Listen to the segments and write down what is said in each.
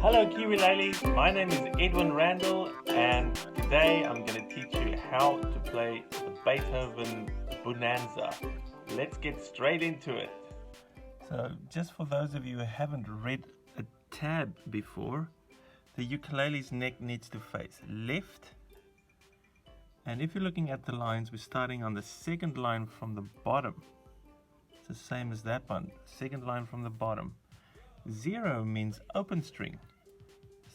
Hello Kiwileles, my name is Edwin Randall and today I'm going to teach you how to play the Beethoven Bonanza. Let's get straight into it. So just for those of you who haven't read a tab before, the ukulele's neck needs to face left, and if you're looking at the lines, we're starting on the second line from the bottom. It's the same as that one, second line from the bottom. 0 means open string.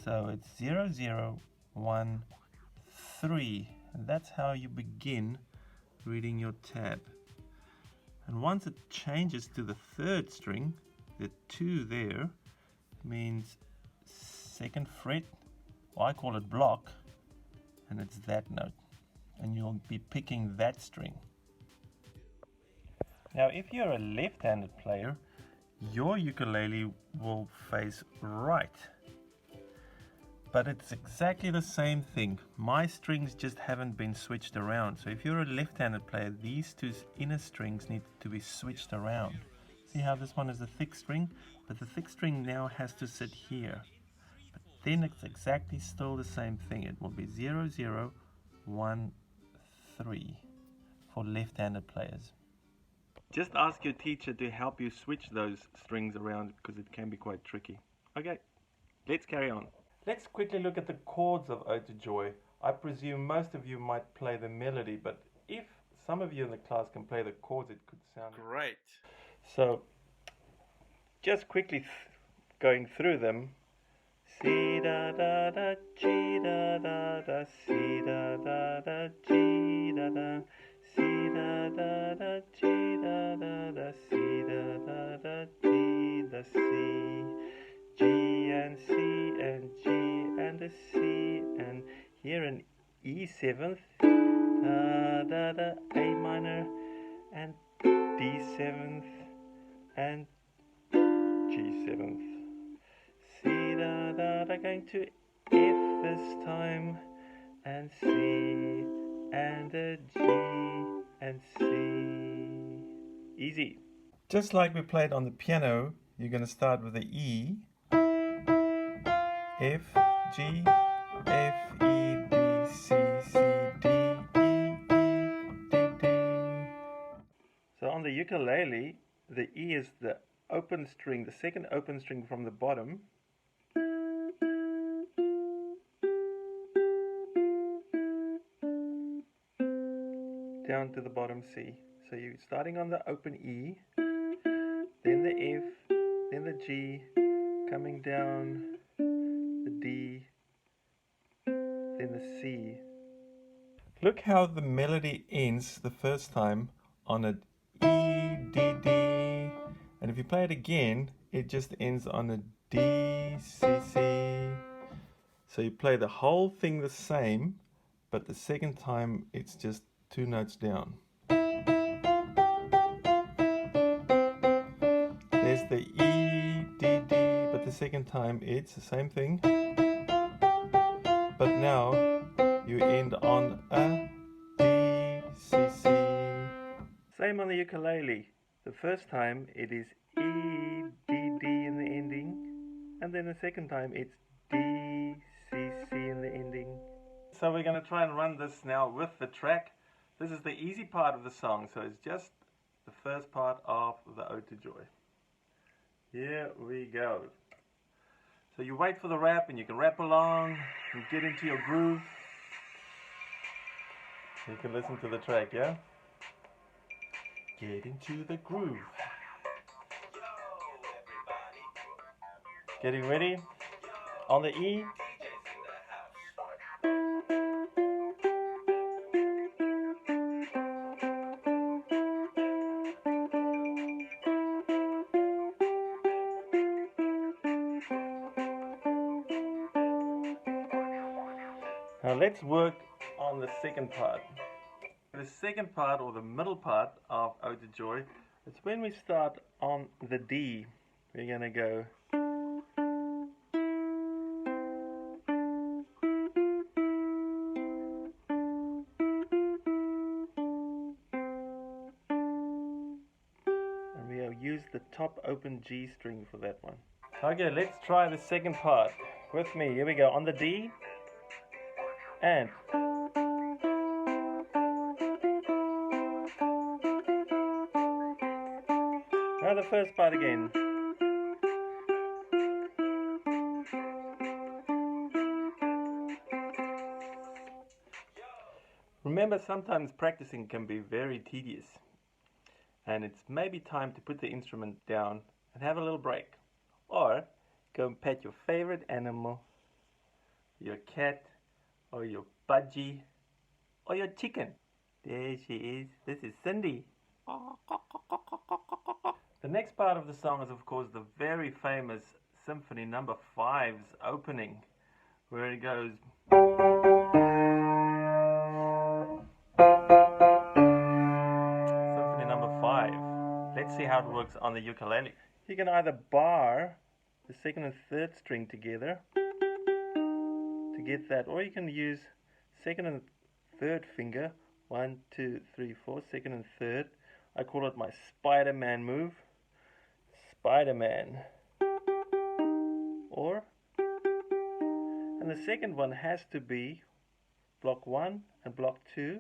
So it's 0, 0, 1, 3. And that's how you begin reading your tab. And once it changes to the third string, the 2 there means second fret, or I call it block, and it's that note. And you'll be picking that string. Now if you're a left-handed player, your ukulele will face right. But it's exactly the same thing. My strings just haven't been switched around. So if you're a left-handed player, these two inner strings need to be switched around. See how this one is a thick string? But the thick string now has to sit here. But then it's exactly still the same thing. It will be 0, 0, 1, 3 for left-handed players. Just ask your teacher to help you switch those strings around because it can be quite tricky. Okay, let's carry on. Let's quickly look at the chords of Ode to Joy. I presume most of you might play the melody, but if some of you in the class can play the chords, it could sound great. So, just quickly going through them. C da da da, G da da da, C da da da, G da da, C da da da, G da da da, C da da da, D da C. G and C and G and a C, and here an E seventh, da da da, A minor, and D seventh, and G seventh, C da da da, going to F this time, and C, and a G and C. Easy. Just like we played on the piano, you're going to start with the E. F, G, F, E, D, C, C, D, E, D, D. So on the ukulele, the E is the open string, the second open string from the bottom. Down to the bottom C. So you're starting on the open E, then the F, then the G, coming down the D, then the C. Look how the melody ends the first time on a E, D, D. And if you play it again, it just ends on a D, C, C. So you play the whole thing the same, but the second time it's just 2 notes down. There's the E, D, D, but the second time it's the same thing. But now you end on a D, C, C. Same on the ukulele. The first time it is E, D, D in the ending, and then the second time it's D, C, C in the ending. So we're going to try and run this now with the track. This is the easy part of the song, so it's just the first part of the Ode to Joy. Here we go. So you wait for the rap and you can rap along and get into your groove. You can listen to the track, yeah? Get into the groove. Getting ready? On the E. Now let's work on the second part. The second part, or the middle part of Ode to Joy, it's when we start on the D. We're going to go and we'll use the top open G string for that one. Okay, let's try the second part. With me, here we go, on the D, and now the first part again. Remember, sometimes practicing can be very tedious, and it's maybe time to put the instrument down and have a little break. Or go and pet your favorite animal, your cat, or your budgie, or your chicken. There she is. This is Cindy. The next part of the song is, of course, the very famous Symphony No. 5's opening, where it goes. Symphony No. 5. Let's see how it works on the ukulele. You can either bar the second and third string together to get that, or you can use second and third finger, 1, 2, 3, 4, second and third. I call it my Spider-Man move, Spider-Man. And the second one has to be block 1 and block 2,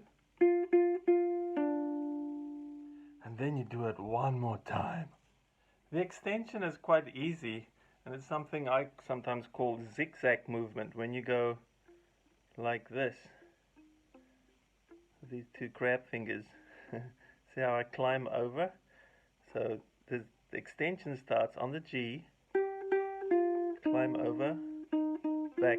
and then you do it one more time. The extension is quite easy, and it's something I sometimes call zigzag movement, when you go like this with these two crab fingers. See how I climb over? So the extension starts on the G, climb over, back.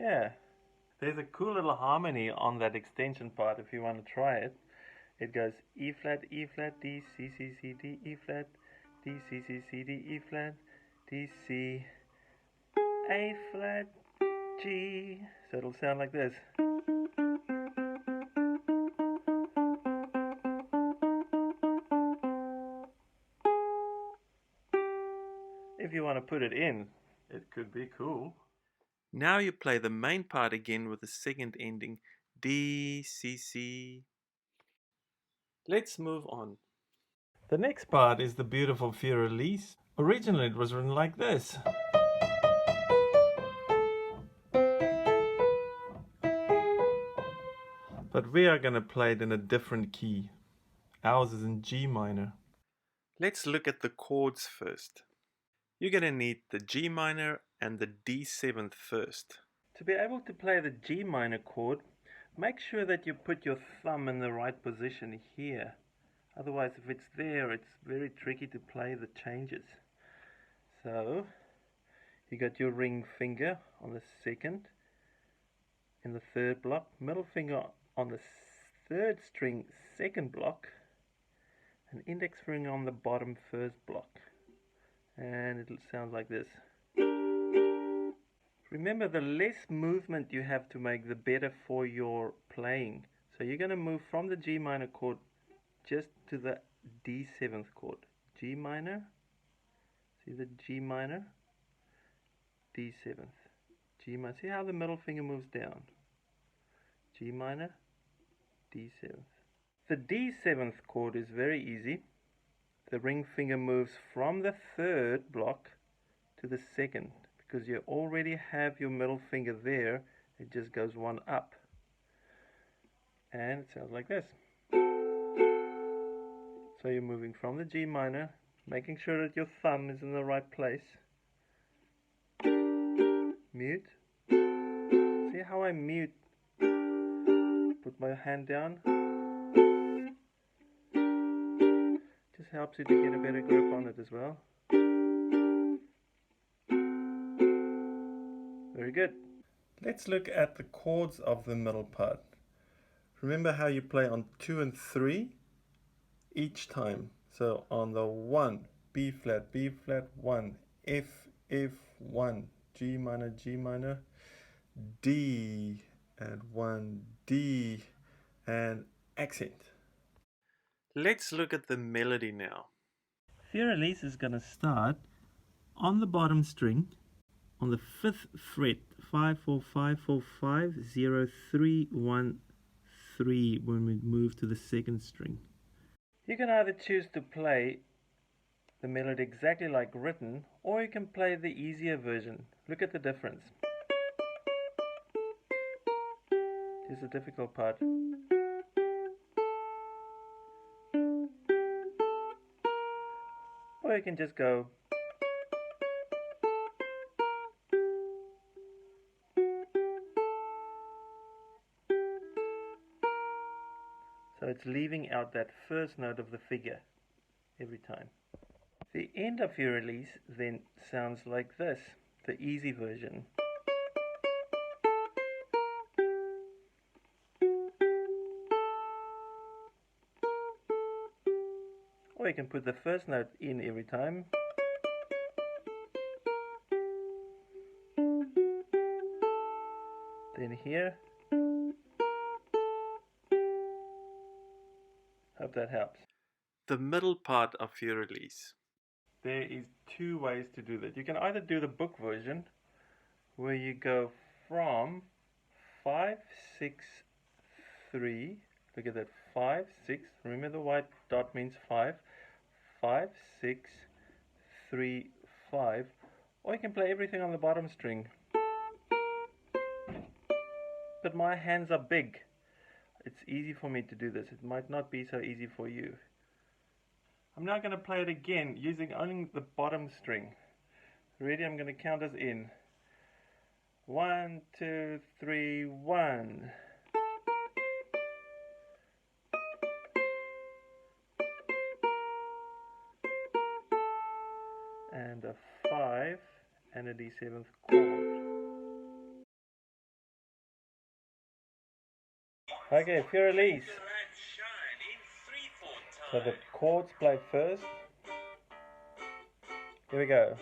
Yeah, there's a cool little harmony on that extension part if you want to try it. It goes E flat, D, C, C, C, D, E flat, D, C, C, C, D, E flat, D, C, A flat, G. So it'll sound like this. If you want to put it in, it could be cool. Now you play the main part again with the second ending, D, C, C. Let's move on. The next part is the beautiful Für Elise. Originally it was written like this. But we are going to play it in a different key. Ours is in G minor. Let's look at the chords first. You're going to need the G minor and the D7 first. To be able to play the G minor chord, make sure that you put your thumb in the right position here. Otherwise, if it's there, it's very tricky to play the changes. So, you got your ring finger on the second in the third block, middle finger on the third string second block, and index finger on the bottom first block. And it'll sound like this. Remember, the less movement you have to make, the better for your playing. So you're going to move from the G minor chord just to the D7th chord. G minor, see the G minor, D7th, G minor. See how the middle finger moves down? G minor, D7th. The D7th chord is very easy. The ring finger moves from the third block to the second, because you already have your middle finger there. It just goes one up, and it sounds like this. So you're moving from the G minor, making sure that your thumb is in the right place. Mute. See how I mute? Put my hand down. Just helps you to get a better grip on it as well. Very good. Let's look at the chords of the middle part. Remember how you play on 2 and 3 each time. So on the 1, B flat, 1, F, 1, G minor, D, and 1, D, and accent. Let's look at the melody now. Für Elise is going to start on the bottom string on the 5th fret, 5 4 5 4 5 0 3 1 3 when we move to the second string. You can either choose to play the melody exactly like written, or you can play the easier version. Look at the difference. Here's the difficult part. Or you can just go. So it's leaving out that first note of the figure every time. The end of your release then sounds like this, the easy version. Or you can put the first note in every time. Then here. Hope that helps. The middle part of your release. There is two ways to do that. You can either do the book version, where you go from 5, 6, 3. Look at that, 5, 6. Remember the white dot means 5. 5, 6, 3, 5. Or you can play everything on the bottom string. But my hands are big. It's easy for me to do this. It might not be so easy for you. I'm now going to play it again using only the bottom string. Ready? I'm going to count us in. 1, 2, 3, 1. And a 5 and a D7th chord. Okay, Für Elise. So the chords play first. Here we go.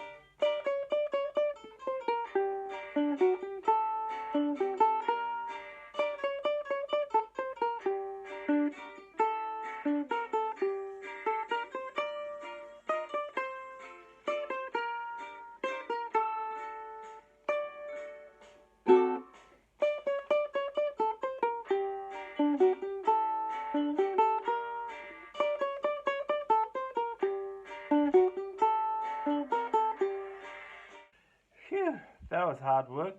Phew, that was hard work.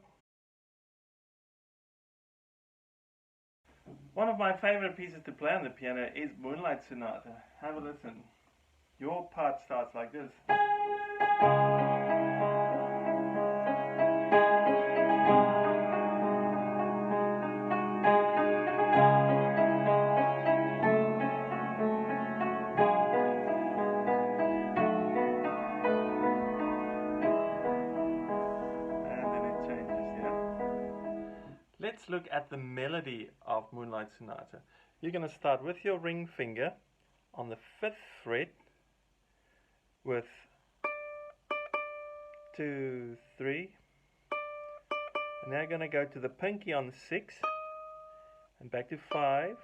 One of my favorite pieces to play on the piano is Moonlight Sonata. Have a listen. Your part starts like this. Let's look at the melody of Moonlight Sonata. You're going to start with your ring finger on the 5th fret with 2, 3. And now you're going to go to the pinky on 6 and back to 5,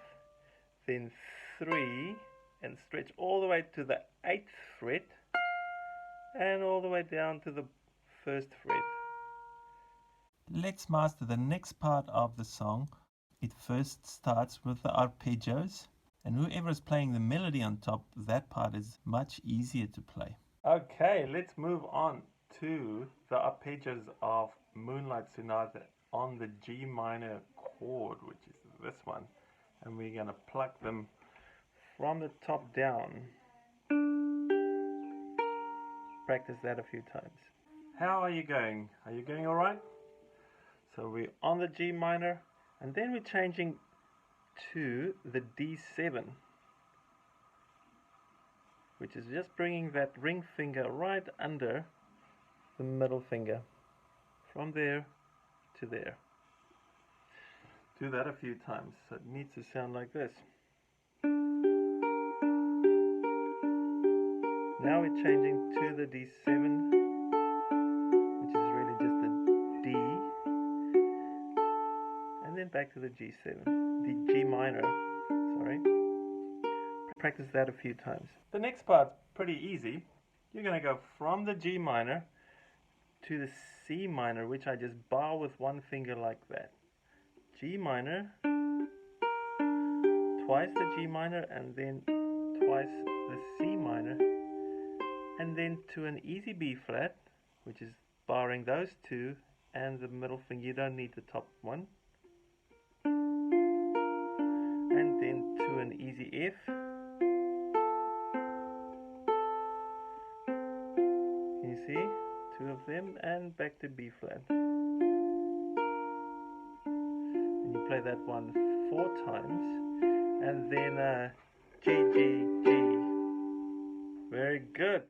then 3, and stretch all the way to the 8th fret and all the way down to the 1st fret. Let's master the next part of the song. It first starts with the arpeggios, and whoever is playing the melody on top, that part is much easier to play. Okay, let's move on to the arpeggios of Moonlight Sonata on the G minor chord, which is this one. And we're going to pluck them from the top down. Practice that a few times. How are you going? Are you going all right? So we're on the G minor, and then we're changing to the D7, which is just bringing that ring finger right under the middle finger, from there to there. Do that a few times, so it needs to sound like this. Now we're changing to the D7, which is really just a D, and then back to the G7, the G minor, sorry. Practice that a few times. The next part's pretty easy. You're going to go from the G minor to the C minor, which I just bow with one finger like that. G minor, twice the G minor, and then twice the C minor, and then to an easy B flat, which is barring those two and the middle finger. You don't need the top one. And then to an easy F. You see, two of them, and back to B flat. And you play that one 4 times, and then G, G, G. Very good.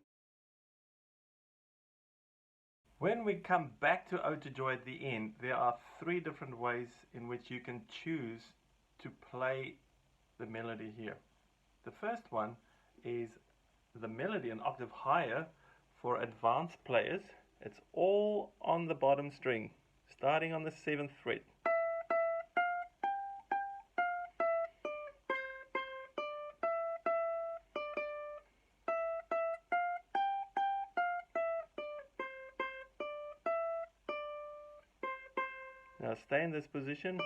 When we come back to Ode to Joy at the end, there are 3 different ways in which you can choose to play the melody here. The first one is the melody an octave higher for advanced players. It's all on the bottom string, starting on the 7th fret. Now stay in this position.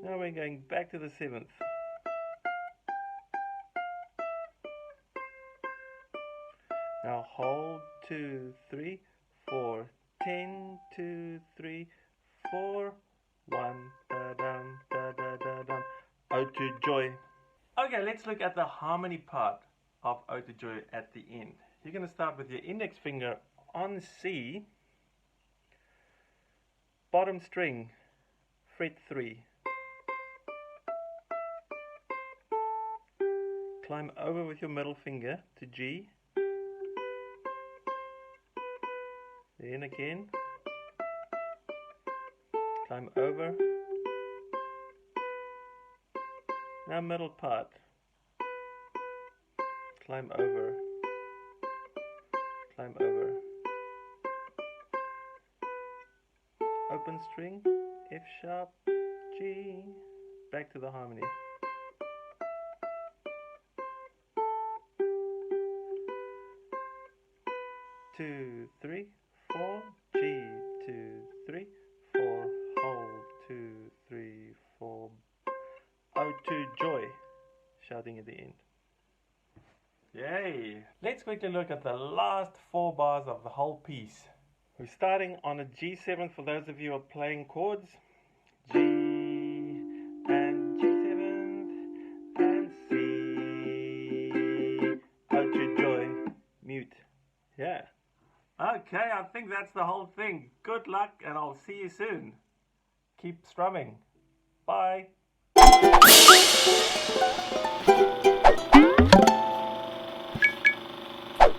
Now we're going back to the 7th. Now hold 2, 3, 4, 10, 2, 3, 4, 1, da-dum, da-da-da-dum. Ode to Joy. Okay, let's look at the harmony part of Ode to Joy at the end. You're going to start with your index finger on C, bottom string, fret 3. Climb over with your middle finger to G. Then again. Climb over. Now middle part. Climb over. Climb over. Open string, F sharp, G. Back to the harmony. Two, 3, 4, G, 2, 3, 4, hold, 2, 3, 4. Ode to Joy, shouting at the end. Yay! Let's quickly look at the last 4 bars of the whole piece. We're starting on a G7 for those of you who are playing chords. G and G7 and C. Ode to Joy, mute. Yeah. Okay, I think that's the whole thing. Good luck, and I'll see you soon. Keep strumming. Bye.